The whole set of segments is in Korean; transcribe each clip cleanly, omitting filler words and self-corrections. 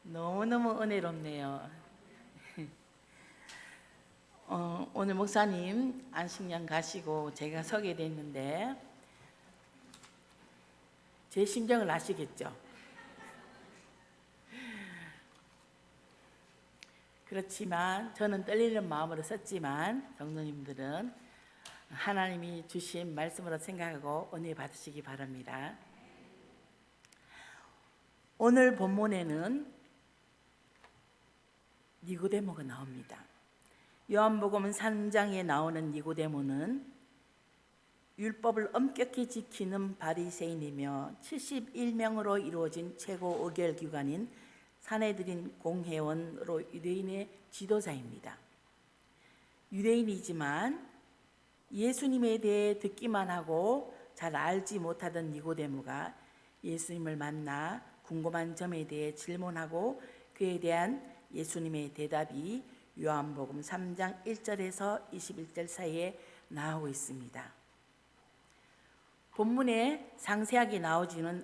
너무너무 은혜롭네요. 오늘 목사님 안식년 가시고 제가 서게 됐는데 제 심정을 아시겠죠? 그렇지만 저는 떨리는 마음으로 썼지만 성도님들은 하나님이 주신 말씀으로 생각하고 은혜 받으시기 바랍니다. 오늘 본문에는 니고데모가 나옵니다. 요한복음 3장에 나오는 니고데모는 율법을 엄격히 지키는 바리새인이며 71명으로 이루어진 최고 의결기관인 산헤드린 공회원으로 유대인의 지도자입니다. 유대인이지만 예수님에 대해 듣기만 하고 잘 알지 못하던 니고데모가 예수님을 만나 궁금한 점에 대해 질문하고 그에 대한 예수님의 대답이 요한복음 3장 1절에서 21절 사이에 나오고 있습니다. 본문에 상세하게 나오지는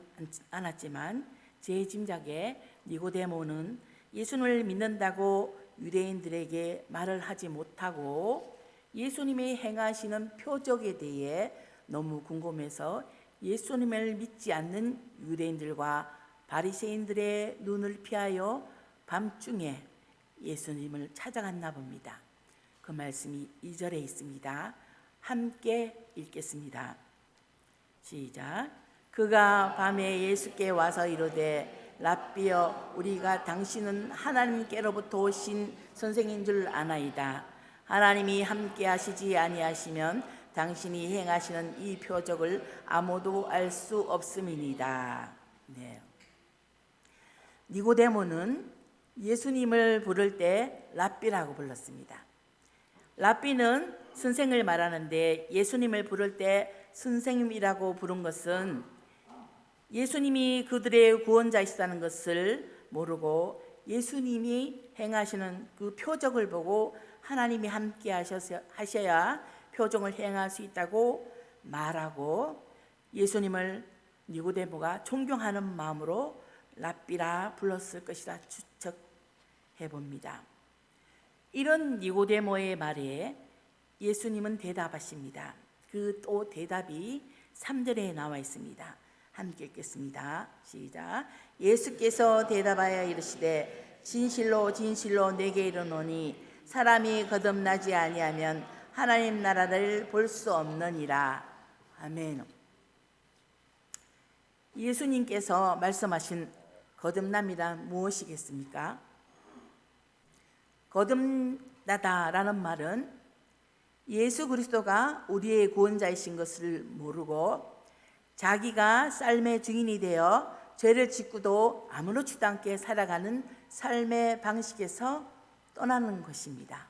않았지만 제 짐작에 니고데모는 예수님을 믿는다고 유대인들에게 말을 하지 못하고 예수님이 행하시는 표적에 대해 너무 궁금해서 예수님을 믿지 않는 유대인들과 바리새인들의 눈을 피하여 밤중에 예수님을 찾아갔나 봅니다. 그 말씀이 2절에 있습니다. 함께 읽겠습니다. 시작. 그가 밤에 예수께 와서 이르되 랍비여 우리가 당신은 하나님께로부터 오신 선생인 줄 아나이다. 하나님이 함께 하시지 아니하시면 당신이 행하시는 이 표적을 아무도 알 수 없음이니이다. 네. 니고데모는 예수님을 부를 때 랍비라고 불렀습니다. 랍비는 선생을 말하는데 예수님을 부를 때 선생님이라고 부른 것은 예수님이 그들의 구원자이시다는 것을 모르고 예수님이 행하시는 그 표적을 보고 하나님이 함께 하셔야 표적을 행할 수 있다고 말하고 예수님을 니고데모가 존경하는 마음으로 랍비라 불렀을 것이라 추측해 봅니다. 이런 니고데모의 말에 예수님은 대답하십니다. 그 또 대답이 3절에 나와 있습니다. 함께 읽겠습니다. 시작. 예수께서 대답하여 이르시되 진실로 진실로 내게 이르노니 사람이 거듭나지 아니하면 하나님 나라를 볼 수 없느니라. 아멘. 예수님께서 말씀하신 거듭남이란 무엇이겠습니까? 거듭나다라는 말은 예수 그리스도가 우리의 구원자이신 것을 모르고 자기가 삶의 주인이 되어 죄를 짓고도 아무렇지도 않게 살아가는 삶의 방식에서 떠나는 것입니다.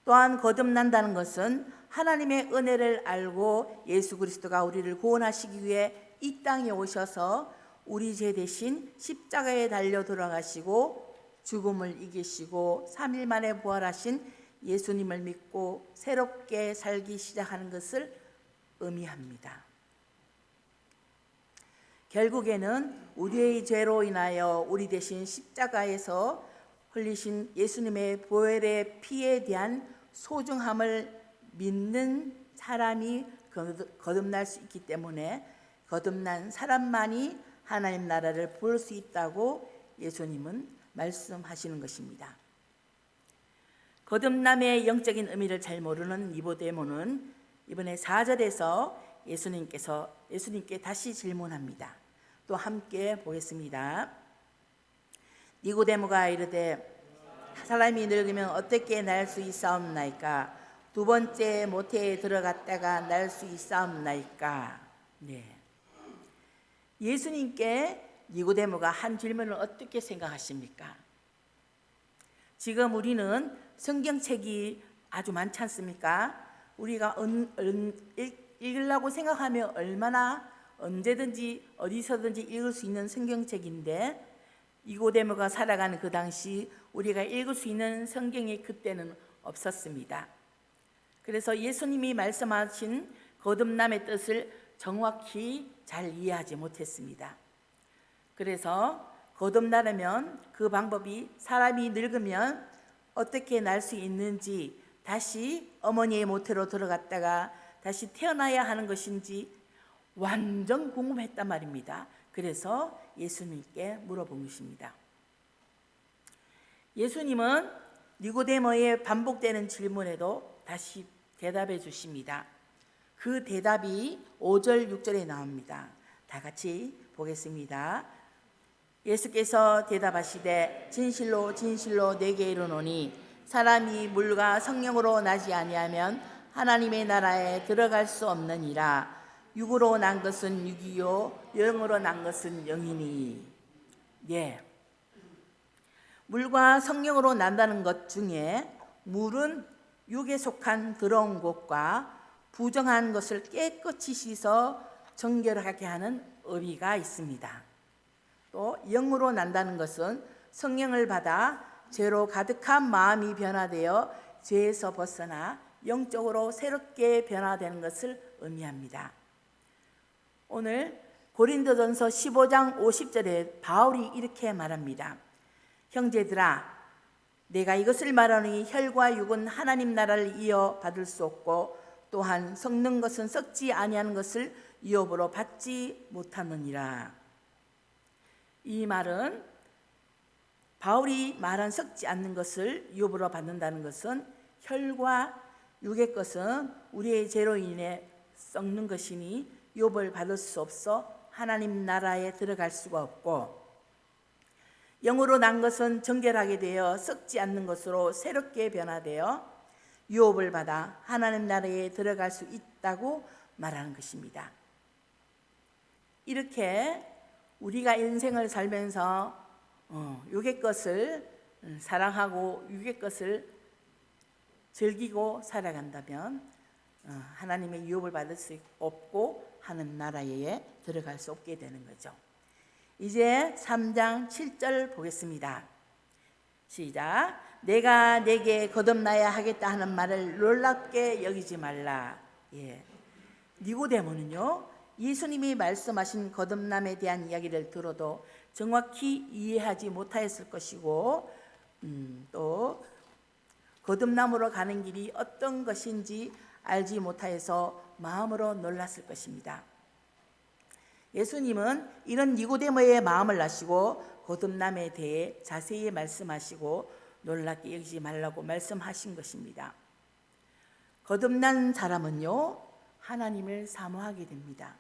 또한 거듭난다는 것은 하나님의 은혜를 알고 예수 그리스도가 우리를 구원하시기 위해 이 땅에 오셔서 우리 죄 대신 십자가에 달려 돌아가시고 죽음을 이기시고 3일 만에 부활하신 예수님을 믿고 새롭게 살기 시작하는 것을 의미합니다. 결국에는 우리의 죄로 인하여 우리 대신 십자가에서 흘리신 예수님의 보혈의 피에 대한 소중함을 믿는 사람이 거듭날 수 있기 때문에 거듭난 사람만이 하나님 나라를 볼 수 있다고 예수님은 말씀하시는 것입니다. 거듭남의 영적인 의미를 잘 모르는 니고데모는 이번에 4절에서 예수님께 다시 질문합니다. 또 함께 보겠습니다. 니고데모가 이르되 사람이 늙으면 어떻게 날 수 있사옵나이까? 두 번째 모태에 들어갔다가 날 수 있사옵나이까? 네. 예수님께 니고데모가 한 질문을 어떻게 생각하십니까? 지금 우리는 성경책이 아주 많지 않습니까? 우리가 읽으려고 생각하면 얼마나 언제든지 어디서든지 읽을 수 있는 성경책인데 니고데모가 살아가는 그 당시 우리가 읽을 수 있는 성경이 그때는 없었습니다. 그래서 예수님이 말씀하신 거듭남의 뜻을 정확히 잘 이해하지 못했습니다. 그래서 거듭나려면 그 방법이 사람이 늙으면 어떻게 날 수 있는지, 다시 어머니의 모태로 들어갔다가 다시 태어나야 하는 것인지 완전 궁금했단 말입니다. 그래서 예수님께 물어본 것입니다. 예수님은 니고데모의 반복되는 질문에도 다시 대답해 주십니다. 그 대답이 5절, 6절에 나옵니다. 다 같이 보겠습니다. 예수께서 대답하시되 진실로 진실로 내게 이르노니 사람이 물과 성령으로 나지 아니하면 하나님의 나라에 들어갈 수 없느니라. 육으로 난 것은 육이요 영으로 난 것은 영이니. 예. 물과 성령으로 난다는 것 중에 물은 육에 속한 더러운 것과 부정한 것을 깨끗이 씻어 정결하게 하는 의미가 있습니다. 또 영으로 난다는 것은 성령을 받아 죄로 가득한 마음이 변화되어 죄에서 벗어나 영적으로 새롭게 변화되는 것을 의미합니다. 오늘 고린도전서 15장 50절에 바울이 이렇게 말합니다. 형제들아, 내가 이것을 말하니 혈과 육은 하나님 나라를 이어받을 수 없고 또한 썩는 것은 썩지 아니하는 것을 유업으로 받지 못하느니라. 이 말은 바울이 말한 썩지 않는 것을 유업으로 받는다는 것은 혈과 육의 것은 우리의 죄로 인해 썩는 것이니 유업을 받을 수 없어 하나님 나라에 들어갈 수가 없고, 영으로 난 것은 정결하게 되어 썩지 않는 것으로 새롭게 변화되어 유업을 받아 하나님 나라에 들어갈 수 있다고 말하는 것입니다. 이렇게 우리가 인생을 살면서 육의 것을 사랑하고 육의 것을 즐기고 살아간다면 하나님의 유업을 받을 수 없고 하나님 나라에 들어갈 수 없게 되는 거죠. 이제 3장 7절 보겠습니다. 시작. 내가 내게 거듭나야 하겠다 하는 말을 놀랍게 여기지 말라. 예. 니고데모는요, 예수님이 말씀하신 거듭남에 대한 이야기를 들어도 정확히 이해하지 못하였을 것이고, 또 거듭남으로 가는 길이 어떤 것인지 알지 못하여서 마음으로 놀랐을 것입니다. 예수님은 이런 니고데모의 마음을 아시고 거듭남에 대해 자세히 말씀하시고 놀랍게 여기지 말라고 말씀하신 것입니다. 거듭난 사람은요, 하나님을 사모하게 됩니다.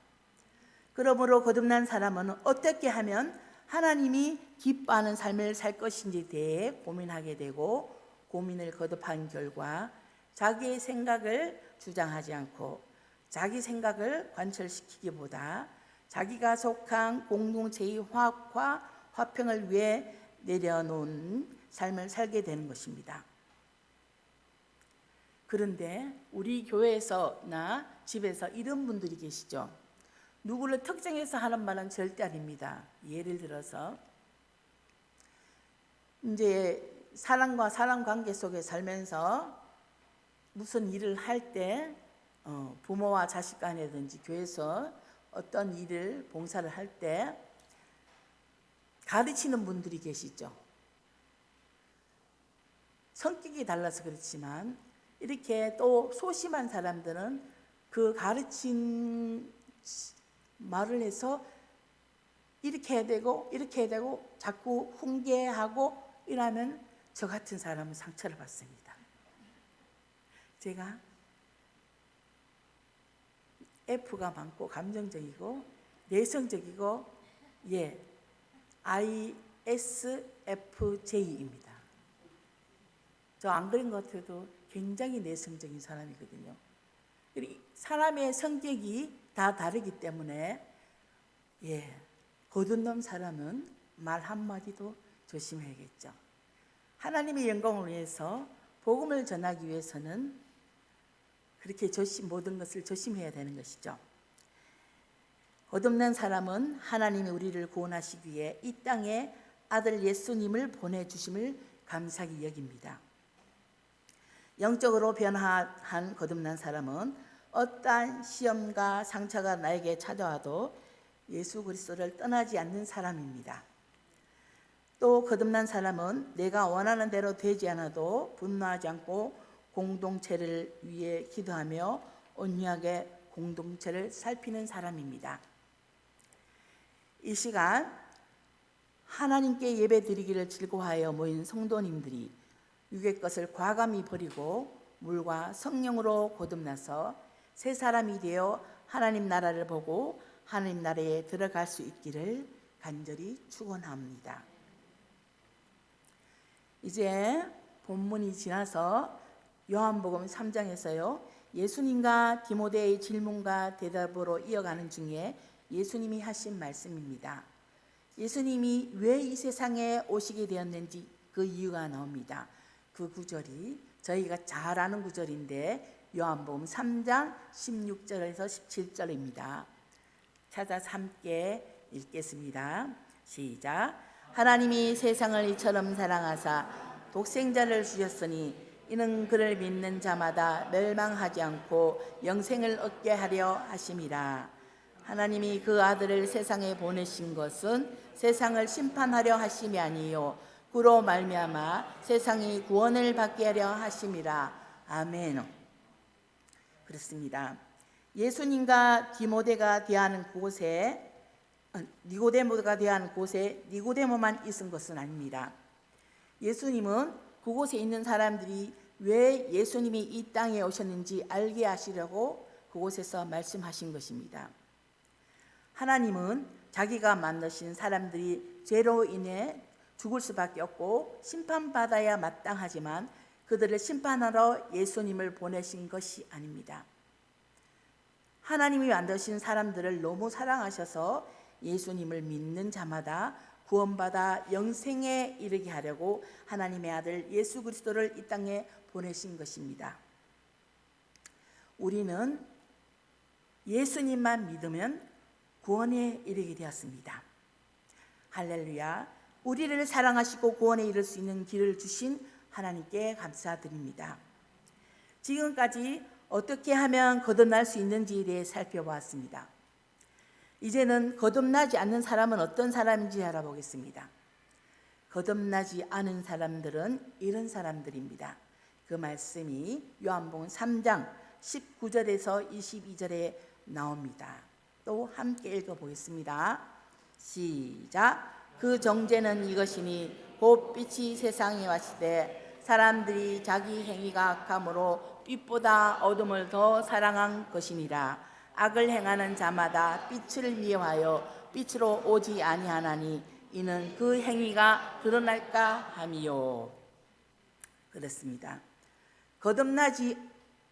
그러므로 거듭난 사람은 어떻게 하면 하나님이 기뻐하는 삶을 살 것인지에 대해 고민하게 되고, 고민을 거듭한 결과 자기의 생각을 주장하지 않고 자기 생각을 관철시키기보다 자기가 속한 공동체의 화합과 화평을 위해 내려놓은 삶을 살게 되는 것입니다. 그런데 우리 교회에서나 집에서 이런 분들이 계시죠. 누구를 특정해서 하는 말은 절대 아닙니다. 예를 들어서 이제 사람과 사람 관계 속에 살면서 무슨 일을 할 때 부모와 자식 간이든지 교회에서 어떤 일을 봉사를 할 때 가르치는 분들이 계시죠. 성격이 달라서 그렇지만 이렇게 또 소심한 사람들은 그 가르친 말을 해서 이렇게 해야 되고 이렇게 해야 되고 자꾸 훈계하고 이러면 저 같은 사람은 상처를 받습니다. 제가 F가 많고 감정적이고 내성적이고 ISFJ입니다. 저 안 그런 것 같아도 굉장히 내성적인 사람이거든요. 사람의 성격이 다 다르기 때문에 거듭난 사람은 말 한마디도 조심해야겠죠. 하나님의 영광을 위해서 복음을 전하기 위해서는 그렇게 모든 것을 조심해야 되는 것이죠. 거듭난 사람은 하나님이 우리를 구원하시기 위해 이 땅에 아들 예수님을 보내주심을 감사히 여깁니다. 영적으로 변화한 거듭난 사람은 어떠한 시험과 상처가 나에게 찾아와도 예수 그리스도를 떠나지 않는 사람입니다. 또 거듭난 사람은 내가 원하는 대로 되지 않아도 분노하지 않고 공동체를 위해 기도하며 온유하게 공동체를 살피는 사람입니다. 이 시간 하나님께 예배 드리기를 즐거워하여 모인 성도님들이 육의 것을 과감히 버리고 물과 성령으로 거듭나서 새 사람이 되어 하나님 나라를 보고 하나님 나라에 들어갈 수 있기를 간절히 축원합니다. 이제 본문이 지나서 요한복음 3장에서요 예수님과 디모데의 질문과 대답으로 이어가는 중에 예수님이 하신 말씀입니다. 예수님이 왜 이 세상에 오시게 되었는지 그 이유가 나옵니다. 그 구절이 저희가 잘 아는 구절인데 요한복음 3장 16절에서 17절입니다. 찾아서 함께 읽겠습니다. 시작. 하나님이 세상을 이처럼 사랑하사 독생자를 주셨으니 이는 그를 믿는 자마다 멸망하지 않고 영생을 얻게 하려 하심이라. 하나님이 그 아들을 세상에 보내신 것은 세상을 심판하려 하심이 아니요 그로 말미암아 세상이 구원을 받게 하려 하심이라. 아멘. 그렇습니다. 예수님과 디모데가 대하는 곳에 니고데모가 대한 곳에 니고데모만 있은 것은 아닙니다. 예수님은 그곳에 있는 사람들이 왜 예수님이 이 땅에 오셨는지 알게 하시려고 그곳에서 말씀하신 것입니다. 하나님은 자기가 만드신 사람들이 죄로 인해 죽을 수밖에 없고 심판받아야 마땅하지만 그들을 심판하러 예수님을 보내신 것이 아닙니다. 하나님이 만드신 사람들을 너무 사랑하셔서 예수님을 믿는 자마다 구원받아 영생에 이르게 하려고 하나님의 아들 예수 그리스도를 이 땅에 보내신 것입니다. 우리는 예수님만 믿으면 구원에 이르게 되었습니다. 할렐루야. 우리를 사랑하시고 구원에 이를 수 있는 길을 주신 하나님께 감사드립니다. 지금까지 어떻게 하면 거듭날 수 있는지에 대해 살펴보았습니다. 이제는 거듭나지 않는 사람은 어떤 사람인지 알아보겠습니다. 거듭나지 않은 사람들은 이런 사람들입니다. 그 말씀이 요한복음 3장 19절에서 22절에 나옵니다. 또 함께 읽어보겠습니다. 시작. 그 정죄는 이것이니 곧 빛이 세상에 왔으되 사람들이 자기 행위가 악함으로 빛보다 어둠을 더 사랑한 것이니라. 악을 행하는 자마다 빛을 미워하여 빛으로 오지 아니하나니 이는 그 행위가 드러날까 함이요. 그렇습니다. 거듭나지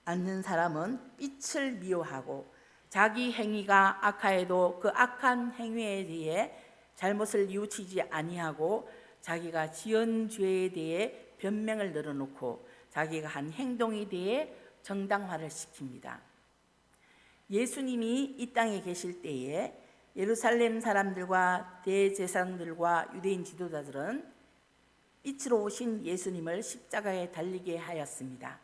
않는 사람은 빛을 미워하고 자기 행위가 악하여도 그 악한 행위에 대해 잘못을 뉘우치지 아니하고 자기가 지은 죄에 대해 변명을 늘어놓고 자기가 한 행동에 대해 정당화를 시킵니다. 예수님이 이 땅에 계실 때에 예루살렘 사람들과 대제사장들과 유대인 지도자들은 빛으로 오신 예수님을 십자가에 달리게 하였습니다.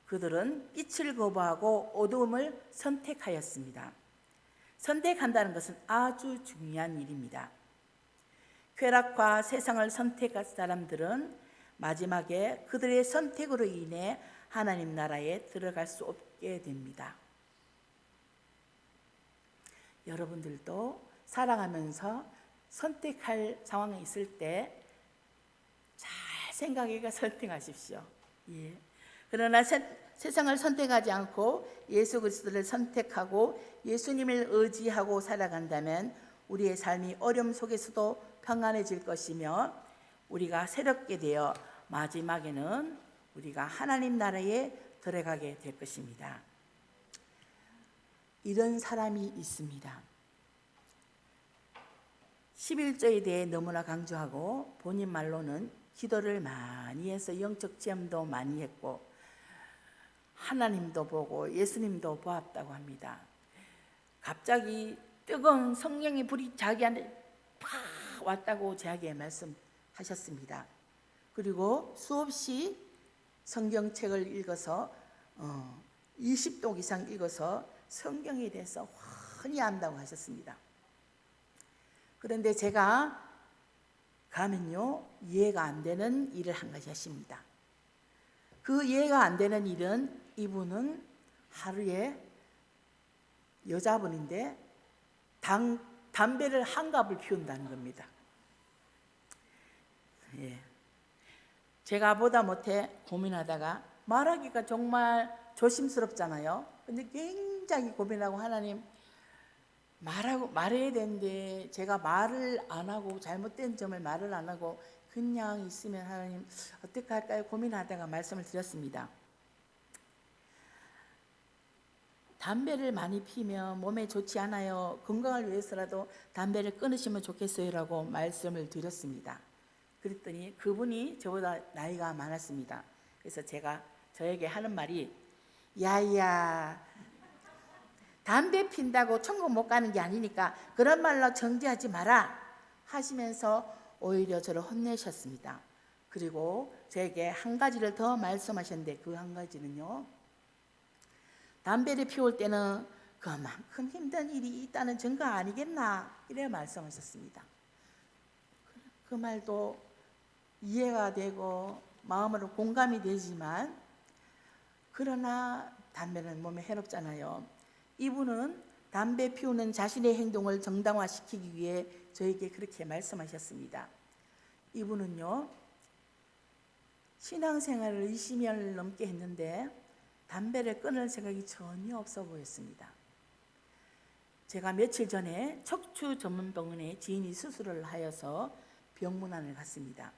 그들은 빛을 거부하고 어두움을 선택하였습니다. 선택한다는 것은 아주 중요한 일입니다. 쾌락과 세상을 선택한 사람들은 마지막에 그들의 선택으로 인해 하나님 나라에 들어갈 수 없게 됩니다. 여러분들도 살아가면서 선택할 상황에 있을 때 잘 생각해서 선택하십시오. 예. 그러나 세상을 선택하지 않고 예수 그리스도를 선택하고 예수님을 의지하고 살아간다면 우리의 삶이 어려움 속에서도 평안해질 것이며 우리가 새롭게 되어 마지막에는 우리가 하나님 나라에 들어가게 될 것입니다. 이런 사람이 있습니다. 11조에 대해 너무나 강조하고 본인 말로는 기도를 많이 해서 영적 체험도 많이 했고 하나님도 보고 예수님도 보았다고 합니다. 갑자기 뜨거운 성령의 불이 자기한테 팍 왔다고 자기의 말씀하셨습니다. 그리고 수없이 성경책을 읽어서 20독 이상 읽어서 성경에 대해서 훤히 안다고 하셨습니다. 그런데 제가 가면요, 이해가 안 되는 일을 한 것이었습니다. 그 이해가 안 되는 일은 이분은 하루에 여자분인데 담배를 한 갑을 피운다는 겁니다. 예. 제가 보다 못해 고민하다가 말하기가 정말 조심스럽잖아요. 근데 굉장히 고민하고 하나님 말해야 되는데 제가 말을 안 하고 잘못된 점을 말을 안 하고 그냥 있으면 하나님 어떻게 할까요? 고민하다가 말씀을 드렸습니다. 담배를 많이 피면 몸에 좋지 않아요. 건강을 위해서라도 담배를 끊으시면 좋겠어요 라고 말씀을 드렸습니다. 그랬더니 그분이 저보다 나이가 많았습니다. 그래서 제가 저에게 하는 말이 야야 담배 핀다고 천국 못 가는 게 아니니까 그런 말로 정죄하지 마라 하시면서 오히려 저를 혼내셨습니다. 그리고 저에게 한 가지를 더 말씀하셨는데 그 한 가지는요, 담배를 피울 때는 그만큼 힘든 일이 있다는 증거 아니겠나 이래 말씀하셨습니다. 그 말도 이해가 되고 마음으로 공감이 되지만 그러나 담배는 몸에 해롭잖아요. 이분은 담배 피우는 자신의 행동을 정당화시키기 위해 저에게 그렇게 말씀하셨습니다. 이분은요, 신앙생활을 20년을 넘게 했는데 담배를 끊을 생각이 전혀 없어 보였습니다. 제가 며칠 전에 척추 전문병원에 지인이 수술을 하여서 병문안을 갔습니다.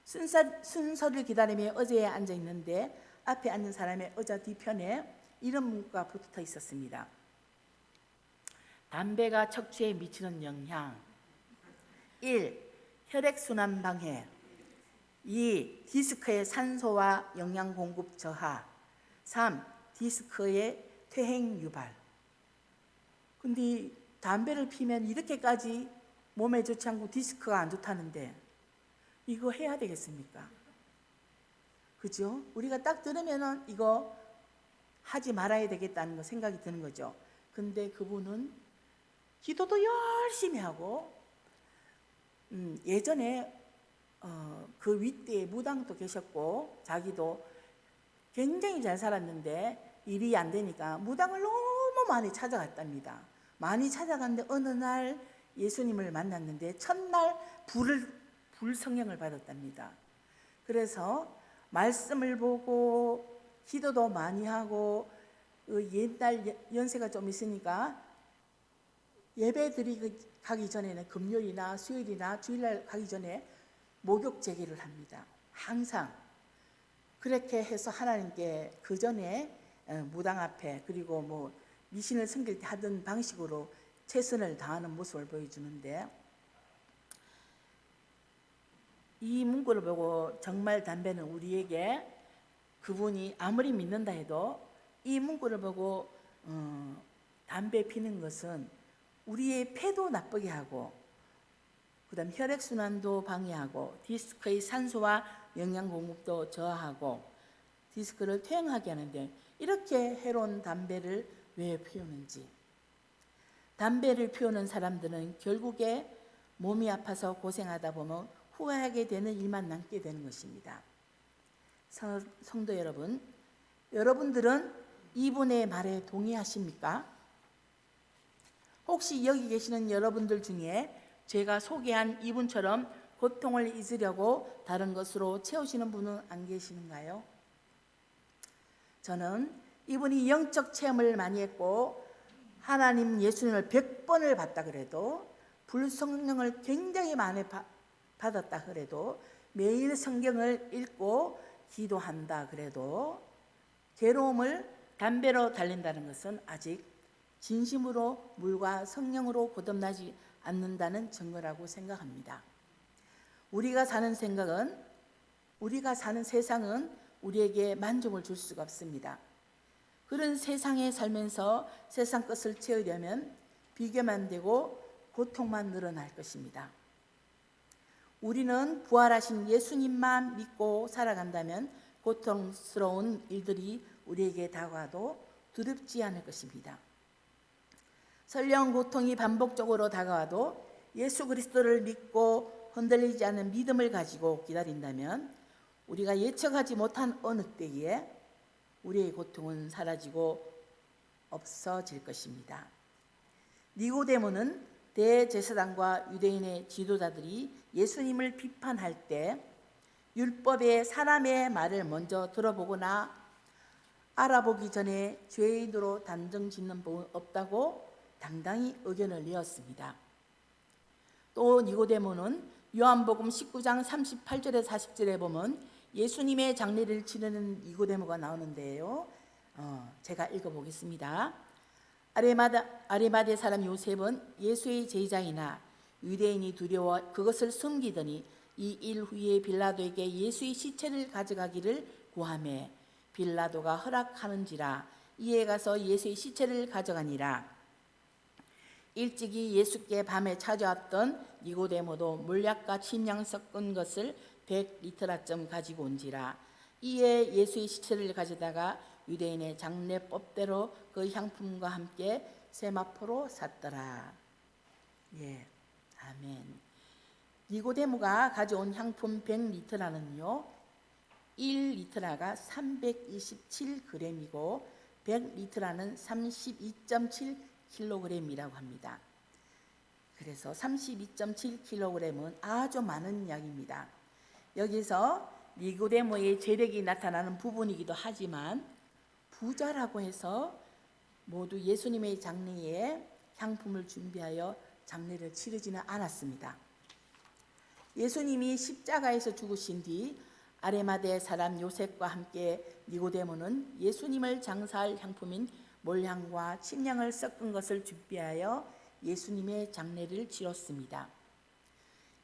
순서를 기다리며 의자에 앉아 있는데 앞에 앉은 사람의 의자 뒤편에 이런 문구가 붙어 있었습니다. 담배가 척추에 미치는 영향 1. 혈액순환 방해 2. 디스크의 산소와 영양 공급 저하 3. 디스크의 퇴행 유발. 근데 담배를 피면 이렇게까지 몸에 좋지 않고 디스크가 안 좋다는데 이거 해야 되겠습니까? 그죠? 우리가 딱 들으면은 이거 하지 말아야 되겠다는 거 생각이 드는 거죠. 근데 그분은 기도도 열심히 하고 예전에 그 윗대에 무당도 계셨고 자기도 굉장히 잘 살았는데 일이 안 되니까 무당을 너무 많이 찾아갔답니다. 많이 찾아갔는데 어느 날 예수님을 만났는데 첫날 불 성령을 받았답니다. 그래서 말씀을 보고 기도도 많이 하고 옛날 연세가 좀 있으니까 예배 가기 전에는 금요일이나 수요일이나 주일날 가기 전에 목욕 제기를 합니다. 항상 그렇게 해서 하나님께 그 전에 무당 앞에 그리고 뭐 미신을 섬길 때 하던 방식으로 최선을 다하는 모습을 보여주는데 이 문구를 보고 정말 담배는 우리에게 그분이 아무리 믿는다 해도 이 문구를 보고 담배 피는 것은 우리의 폐도 나쁘게 하고 그다음 혈액순환도 방해하고 디스크의 산소와 영양 공급도 저하하고 디스크를 퇴행하게 하는데 이렇게 해로운 담배를 왜 피우는지. 담배를 피우는 사람들은 결국에 몸이 아파서 고생하다 보면 후회하게 되는 일만 남게 되는 것입니다. 성도 여러분, 여러분들은 이분의 말에 동의하십니까? 혹시 여기 계시는 여러분들 중에 제가 소개한 이분처럼 고통을 잊으려고 다른 것으로 채우시는 분은 안 계시는가요? 저는 이분이 영적 체험을 많이 했고 하나님 예수님을 100번을 봤다 그래도 불성령을 굉장히 많이 받았다 그래도 매일 성경을 읽고 기도한다 그래도 괴로움을 담배로 달랜다는 것은 아직 진심으로 물과 성령으로 거듭나지 않는다는 증거라고 생각합니다. 우리가 사는 세상은 우리에게 만족을 줄 수가 없습니다. 그런 세상에 살면서 세상 것을 채우려면 비교만 되고 고통만 늘어날 것입니다. 우리는 부활하신 예수님만 믿고 살아간다면 고통스러운 일들이 우리에게 다가와도 두렵지 않을 것입니다. 설령 고통이 반복적으로 다가와도 예수 그리스도를 믿고 흔들리지 않는 믿음을 가지고 기다린다면 우리가 예측하지 못한 어느 때에 우리의 고통은 사라지고 없어질 것입니다. 니고데모는 대제사장과 유대인의 지도자들이 예수님을 비판할 때 율법의 사람의 말을 먼저 들어보거나 알아보기 전에 죄인으로 단정짓는 법은 없다고 당당히 의견을 내었습니다. 또 니고데모는 요한복음 19장 38절에 40절에 보면 예수님의 장례를 치르는 니고데모가 나오는데요. 제가 읽어보겠습니다. 아리마대 사람 요셉은 예수의 제자이나 유대인이 두려워 그것을 숨기더니 이 일 후에 빌라도에게 예수의 시체를 가져가기를 구하매 빌라도가 허락하는지라 이에 가서 예수의 시체를 가져가니라. 일찍이 예수께 밤에 찾아왔던 니고데모도 물약과 침향 섞은 것을 100리터라쯤 가지고 온지라. 이에 예수의 시체를 가져다가 유대인의 장례법대로 그 향품과 함께 세마포로 샀더라. 예, 아멘. 니고데모가 가져온 향품 100리터라는요 1리터라가 327g이고 100리터라는 32.7kg이라고 합니다. 그래서 32.7kg은 아주 많은 양입니다. 여기서 니고데모의 재력이 나타나는 부분이기도 하지만 부자라고 해서 모두 예수님의 장례에 향품을 준비하여 장례를 치르지는 않았습니다. 예수님이 십자가에서 죽으신 뒤 아리마대 사람 요셉과 함께 니고데모는 예수님을 장사할 향품인 몰향과 침향을 섞은 것을 준비하여 예수님의 장례를 치렀습니다.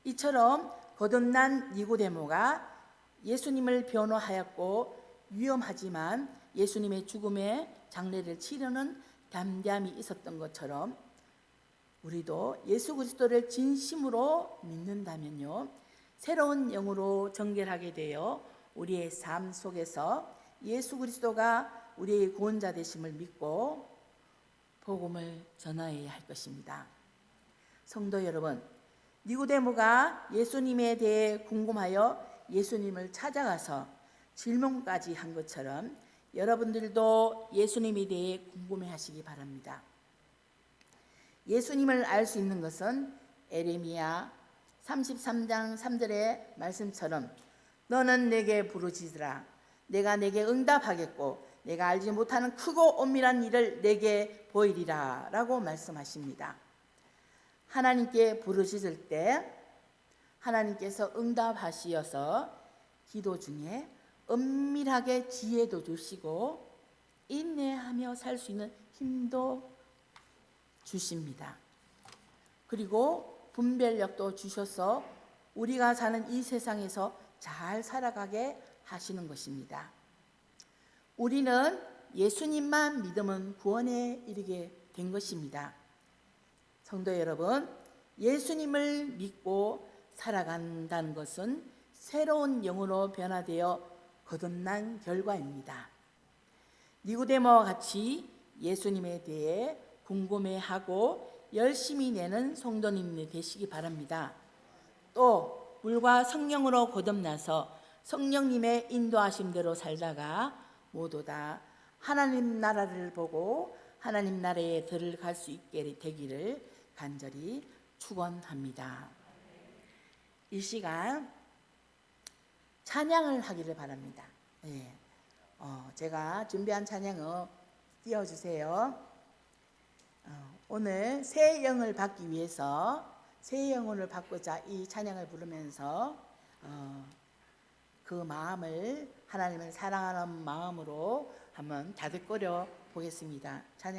이처럼 거듭난 니고데모가 예수님을 변호하였고 위험하지만 예수님의 죽음에 장례를 치르는 담대함이 있었던 것처럼 우리도 예수 그리스도를 진심으로 믿는다면요 새로운 영으로 정결하게 되어 우리의 삶 속에서 예수 그리스도가 우리의 구원자 되심을 믿고 복음을 전하여야 할 것입니다. 성도 여러분, 니고데모가 예수님에 대해 궁금하여 예수님을 찾아가서 질문까지 한 것처럼 여러분들도 예수님에 대해 궁금해하시기 바랍니다. 예수님을 알 수 있는 것은 에레미야 33장 3절의 말씀처럼 너는 내게 부르짖으라 내가 내게 응답하겠고 내가 알지 못하는 크고 엄밀한 일을 내게 보이리라 라고 말씀하십니다. 하나님께 부르짖을 때 하나님께서 응답하시어서 기도 중에 은밀하게 지혜도 주시고 인내하며 살 수 있는 힘도 주십니다. 그리고 분별력도 주셔서 우리가 사는 이 세상에서 잘 살아가게 하시는 것입니다. 우리는 예수님만 믿으면 구원에 이르게 된 것입니다. 성도 여러분, 예수님을 믿고 살아간다는 것은 새로운 영으로 변화되어 거듭난 결과입니다. 니고데모와 같이 예수님에 대해 궁금해하고 열심히 내는 성도님이 되시기 바랍니다. 또 물과 성령으로 거듭나서 성령님의 인도하심대로 살다가 모두 다 하나님 나라를 보고 하나님 나라에 들어갈 수 있게 되기를 간절히 축원합니다. 이 시간 찬양을 하기를 바랍니다. 네. 제가 준비한 찬양을 띄워주세요. 오늘 새 영을 받기 위해서 새 영혼을 받고자 이 찬양을 부르면서 그 마음을 하나님을 사랑하는 마음으로 한번 다독거려 보겠습니다. 찬양